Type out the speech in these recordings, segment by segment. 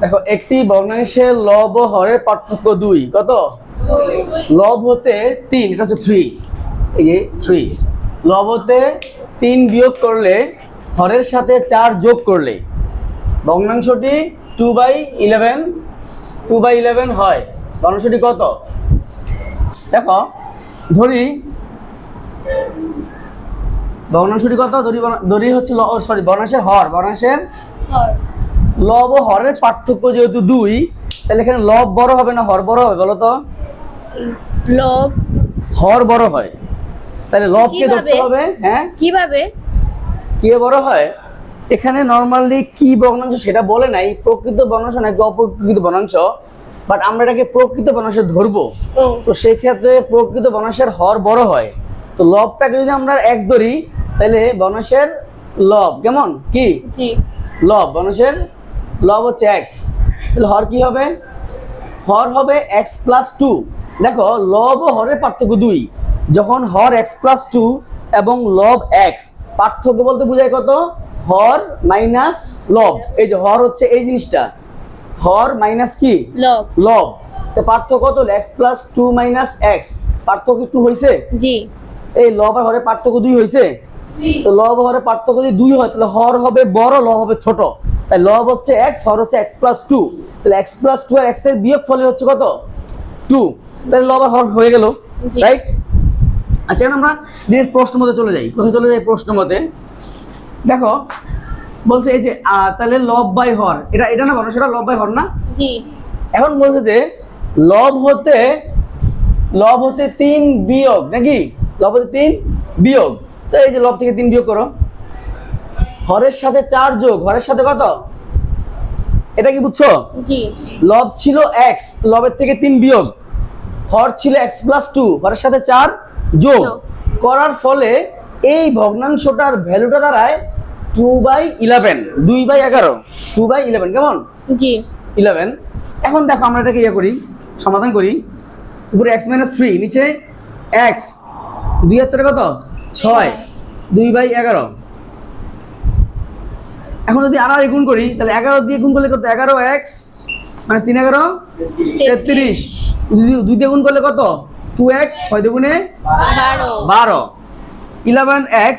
দেখো একটি ভগ্নাংশের লব ও হরের পার্থক্য 2 কত? লব হতে 3, এটা হচ্ছে 3, এই যে 3 লব হতে 3 বিয়োগ করলে হরের সাথে 4 যোগ করলে ভগ্নাংশটি 2/11 হয়। ভগ্নাংশটি কত? দেখো ধরি ভগ্নাংশটি কত, ধরি হচ্ছে ভগ্নাংশের হর, ভগ্নাংশের লব ও হরের পার্থক্য যেহেতু 2, তাহলে এখানে লব বড় হবে না হর বড় হবে বলো তো? লব হর বড় হয়, তাহলে লবকে ধরতে হবে। হ্যাঁ, কিভাবে কি বড় হয়? এখানে নরমালি কি ভগ্নাংশ সেটা বলে নাই, প্রকৃত ভগ্নাংশ নাকি অপ্রকৃত ভগ্নাংশ, বাট আমরা এটাকে প্রকৃত ভগ্নাংশ ধরবো। তো সেই ক্ষেত্রে প্রকৃত ভগ্নাংশের হর বড় হয়, তো লবটাকে যদি আমরা x ধরি তাহলে ভগ্নাংশের লব কেমন কি? জি লব, ভগ্নাংশের লব হচ্ছে x, তাহলে হর কি হবে? হর হবে x + 2। দেখো লব ও হরের পার্থক্য 2, যখন হর x + 2 এবং লব x, পার্থক্য বলতে বোঝায় কত? হর মাইনাস লব। এই যে হর হচ্ছে এই জিনিসটা, হর মাইনাস কি? লব লব। তো পার্থক্য কত? x + 2 - x, পার্থক্য 2 হইছে। জি এই লব আর হরের পার্থক্য 2 হইছে। তো লব হরের পার্থক্য যদি 2 হয় তাহলে হর হবে বড়, লব হবে ছোট। তাই লব হচ্ছে x, হর হচ্ছে x + 2, তাহলে x + 2 আর x এর বিয়োগ ফলে হচ্ছে কত? 2। তাহলে লব আর হর হয়ে গেল, রাইট? আচ্ছা এখন আমরা ডিরেক্ট প্রশ্ন মতে চলে যাই। কোথায় চলে যাই? প্রশ্ন মতে। দেখো বলছে এই যে তাহলে লব বাই হর, এটা না বলো, সেটা লব বাই হর না? জি এখন বলছে যে লব হতে 3 বিয়োগ, নাকি? লব হতে 3 বিয়োগ, তো এই যে লব থেকে 3 বিয়োগ করো, হরের সাথে 4 যোগ, হরের সাথে কত? এটা কি বুঝছো? জি লব ছিল x, লবের থেকে 3 বিয়োগ, হর ছিল x + 2, হরের সাথে 4 যোগ করার ফলে এই ভগ্নাংশটার ভ্যালুটা দাঁড়ায় 2/11, 2/11, 2/11 কেমন? জি 11। এখন দেখো আমরা এটাকে করি, সমাধান করি। উপরে x - 3, নিচে x, 2 আর 4 কত? 6, 2/11। এখন যদি আর গুণ করি তাহলে 11 দিয়ে গুণ করলে কত? 11x মানে 3 11 33, 2 দিয়ে গুণ করলে কত? 2x, 6 দুগুণে 12, 11x।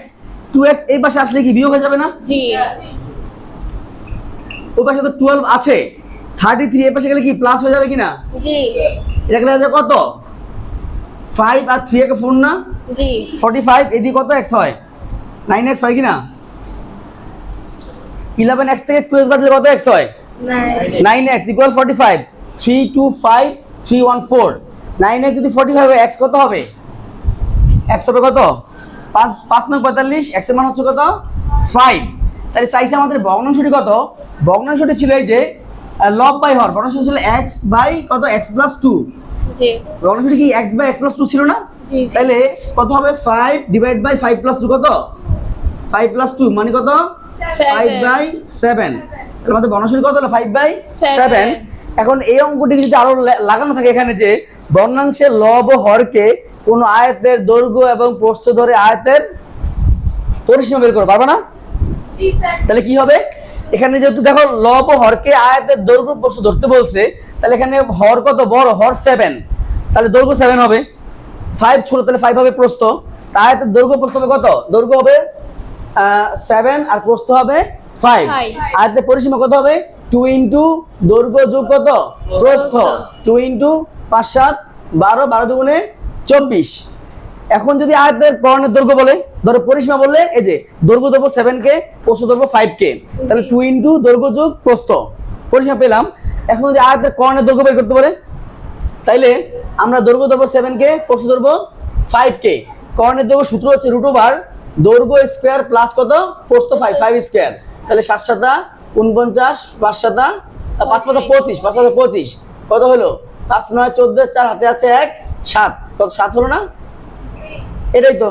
2x এই পাশে আসলে কি বিয়োগ হয়ে যাবে না? জি ওই পাশে তো 12 আছে, 33 এই পাশে গেলে কি প্লাস হয়ে যাবে কিনা? জি এটা গেলে আছে কত? 5 আর 3 একে 4 না? জি 45, এদিকে কত x হয়? 9x হয় কিনা? 11x থেকে 12 বাদ দিলে কত x হয়? 9x = 45, 3 2 5 3 1 4, 9x যদি 45 হয় x কত হবে? x হবে কত? 5 9 45, x এর মান হচ্ছে কত? 5। তাহলে চাইছে আমাদের ভগ্নাংশটি কত? ভগ্নাংশটি ছিল এই যে লব বাই হর, ভগ্নাংশটি ছিল x বাই কত? x + 2। জি ভগ্নাংশটি কি x বাই x + 2 ছিল না? জি তাহলে কত হবে? 5 / 5 + 2 কত? 5 + 2 মানে কত? 5/7। তাহলে আমাদের ভগ্নাংশটি কত হলো? 5/7। এখন এই অঙ্কটি যদি আরো লাগানো থাকে এখানে যে ভগ্নাংশের লব ও হরকে কোন আয়তের দৈর্ঘ্য এবং প্রস্থ ধরে আয়তের পরিসীমা বের করো, পারবা না? তাহলে কি হবে? এখানে যেহেতু দেখো লব ও হরকে আয়তের দৈর্ঘ্য প্রস্থ ধরতে বলছে, তাহলে এখানে হর কত বড়? হর 7, তাহলে দৈর্ঘ্য 7 হবে। 5 ছোট, তাহলে 5 হবে প্রস্থ। আয়তের দৈর্ঘ্য প্রস্থ হবে কত? দৈর্ঘ্য হবে 7 আর প্রস্থ হবে 5। আয়তের পরিসীমা কত হবে? 2 × দৈর্ঘ্য যোগ কত? প্রস্থ। 2 × 5 7 12, 12 দুগুণে 24। এখন যদি আয়তের কর্ণের দৈর্ঘ্য বলে, ধরো পরিসীমা বললে এই যে দৈর্ঘ্য ধরবো 7 কে, প্রস্থ ধরবো 5 কে, তাহলে 2 × দৈর্ঘ্য যোগ প্রস্থ, পরিসীমা পেলাম। এখন যদি আয়তের কর্ণের দৈর্ঘ্য বের করতে বলে, তাইলে আমরা দৈর্ঘ্য ধরবো 7 কে, প্রস্থ ধরবো 5 কে। কর্ণের দৈর্ঘ্য সূত্র হচ্ছে √ দৈর্ঘ্য স্কয়ার প্লাস কত? প্রস্থ 5, 5 স্কয়ার। তাহলে 7 7 49, 5 7 5 5 25, 5 5 25 কত হলো? 5 9 14, 4 হাতে আছে 1 7, কত? 7 হলো না? এটাই তো,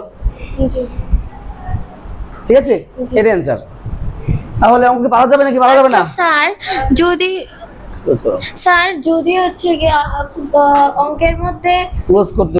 জি ঠিক আছে? এটাই অ্যানসার। তাহলে অঙ্কে পারা যাবে নাকি পারা যাবে না? স্যার যদি হচ্ছে অঙ্কের মধ্যে ক্লোজ করতে